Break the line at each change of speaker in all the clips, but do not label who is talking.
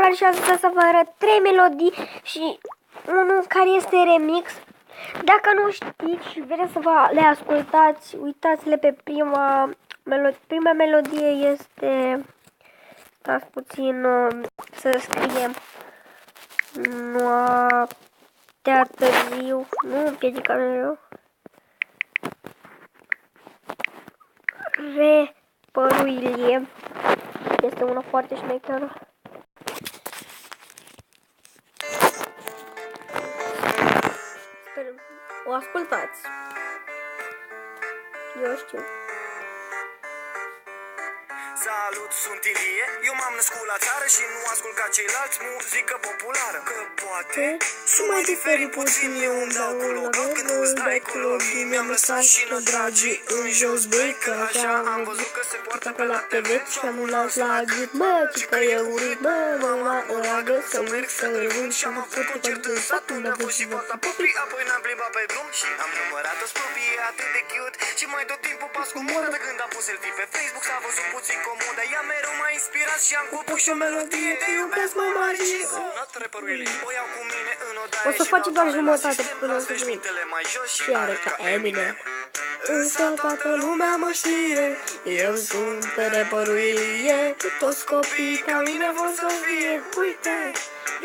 care și astăzi să vă arăt 3 melodii și unul care este remix. Dacă nu știți și vreți să le ascultați, uitați-le pe prima melodie. Prima melodie este, stați puțin, să scriem noaptea târziu, nu împiedica eu. Repăruilie. Este una foarte șmecheră. O ascultați. Eu știu.
Salut, sunt Ilie, eu m-am născut la țară și nu ascult ca ceilalți muzică populară. Că poate sunt mai diferit puțin, eu îmi dau cu loc. Când îți dai cu lochii, mi-am lăsat și la dragii în jos, băi, că așa am văzut că se poartă pe la TV și am las la gât, bă, ci că e urât, bă, mama roagă să merg să revând și am avut concert în sat unde a fost și vota popii. Apoi ne-am plimbat pe drum și am numărat toți proprii atât de cute și mai tot timpul pas cu modă de când am pus selfie pe Facebook s-a văzut puțin comodă. Ea mereu m-a inspirat și am compus și o melodie. Te iubesc, mama, și sunat repăruilie. O iau cu mine în odaie.
O să faci doar jumătate până să
vin
și are ca Eminem.
Însă toată lumea mă știe, eu sunt pe repăruilie. Toți copiii ca mine vor să fie, uite,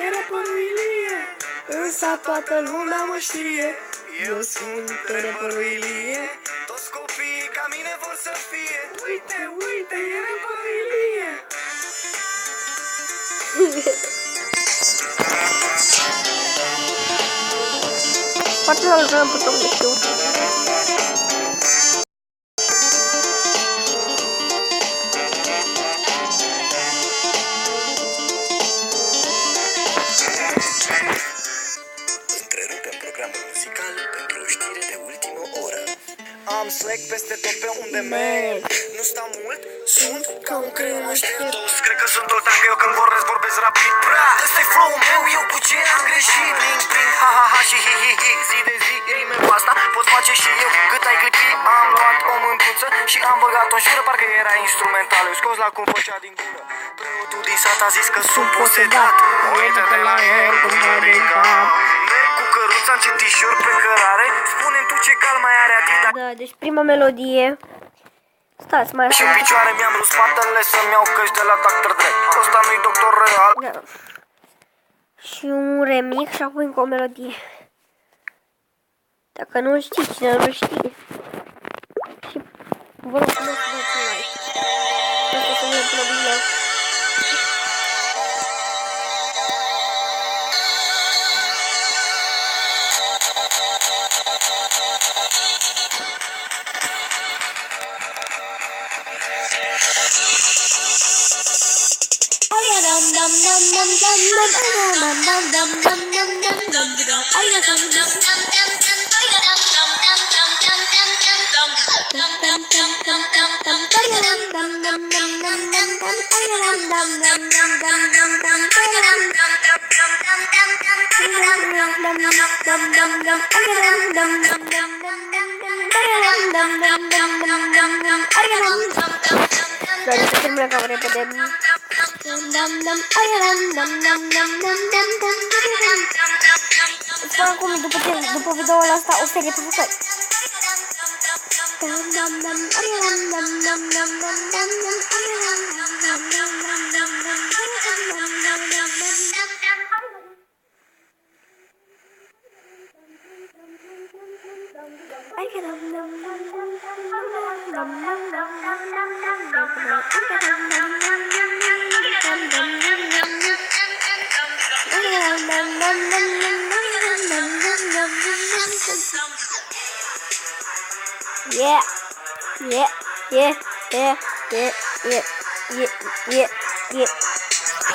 e repăruilie. Însă toată lumea mă știe, eu sunt pe repăruilie. Toți copiii ca mine vor să fie, uite, uite, e repăruilie.
Foarte la lucrăm pe tot, știu.
Întrerupem programul muzical pentru o știre de ultimă oră. Am slack peste tot pe unde merg. Nu stau mult, sunt ca un creion aștept. Toți cred că sunt tot dacă eu când vorbesc rapid. Ăsta-i flow-ul meu, eu cu ce am greșit. Bling, bling, ha, ha, ha și hi, hi, hi. Zi de zi, rime cu asta pot face și eu cât ai clipi. Am luat o mândruță și am băgat-o în șură. Parcă era instrumental, eu scos la cum făcea din gură. Preotul din sat a zis că sunt posedat. Uită-te la el cum mă din cap. Merg cu căruța în cetișor pe cărare. Spune-mi tu ce cal mai are Adidas.
Da, deci prima melodie. Stați, mai
și în picioare mi-am rupt spatele să-mi iau căști de la Dr. Dre. Ăsta nu-i doctor real.
Da. Și un remix și apoi încă o melodie. Dacă nu știți, cine nu știe. Și vă rog frumos să dați un like. Asta să ne pună bine. Dar să termină cam repede. Îți fac acum, după videoul ăsta, o serie pe bucări.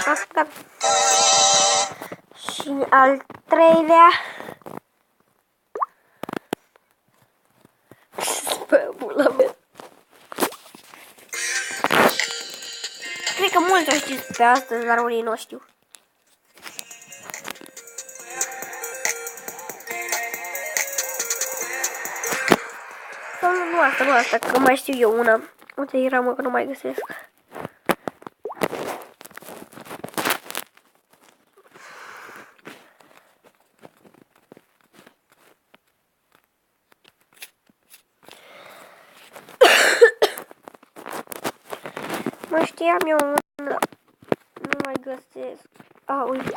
Asta. Și al treilea. Bă, bula mea. Cred că mulți o știți pe astăzi, dar unii nu știu. Sau nu asta, că mai știu eu una. Unde era, mă, că nu mai găsesc. știam eu una. Nu mai găsesc. A, uite.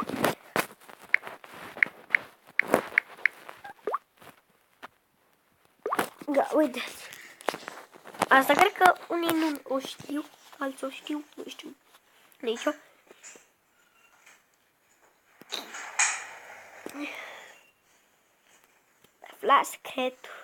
Da, uite. Asta cred că unii nu o știu, alții o știu, nu știu. Nici eu. Afla secretul.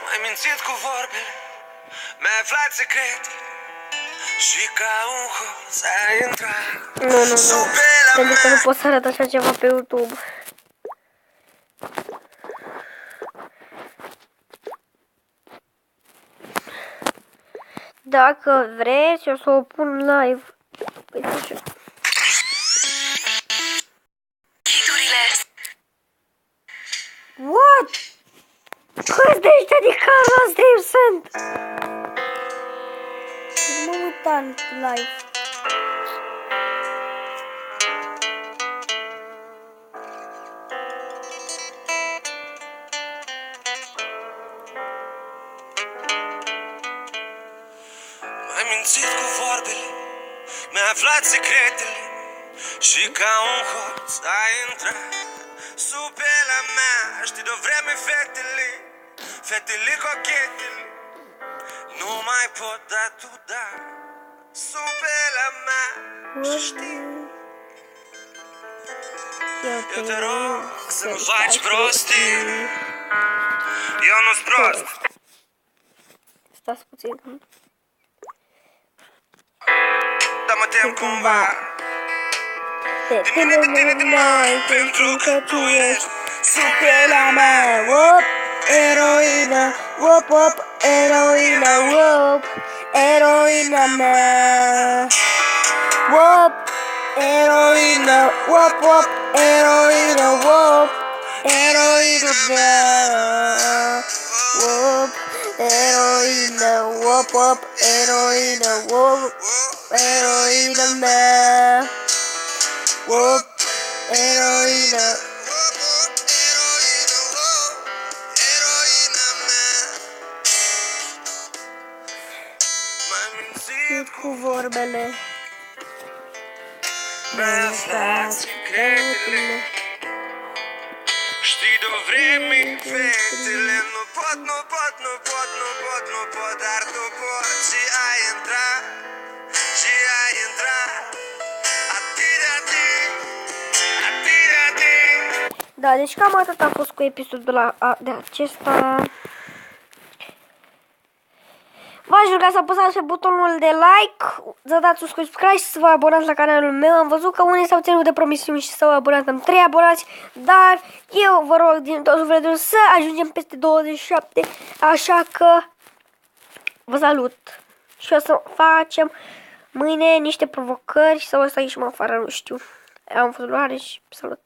M-ai mințit cu vorbele, mi-ai aflat secrete și ca un hoț ai intrat.
Nu. Pentru că nu pot să arăt așa ceva pe YouTube. Dacă vreți, o să o pun live. Păi ce? What? Câți de ăștia de canal stream sunt? Nu mă uitam live.
M-ai mințit cu vorbele, mi-ai aflat secretele și ca un hoț ai intrat sub pielea mea. Știi de-o vreme fetele cochetele nu mai pot da tu da sub pielea mea. Și știi, eu te rog să nu faci prostii, eu nu-s prost.
Stați puțin.
Dar mă tem cumva
De tine mai pentru că tu ești sub pielea mea. Wop, eroina, wop, wop, eroina, wop, eroina mea. Wop, eroina, wop, wop, eroina, wop, eroina mea. Wop, eroina, wop, wop, eroina, wop, eroina mea. Wop, eroina.
M-ai mințit
Cu vorbele.
mi-ai aflat secretele. Știi de-o vreme fetele nu pot, dar tu poți și ai intrat atât.
Da, deci cam atât a fost cu episodul de acesta. V-aș ruga să apăsați pe butonul de like, să dați un subscribe și să vă abonați la canalul meu. Am văzut că unii s-au ținut de promisiuni și s-au abonat, am 3 abonați, dar eu vă rog din tot sufletul să ajungem peste 27, așa că vă salut. Și o să facem mâine niște provocări sau o să ieșim afară, nu știu. Am fost luare și salut.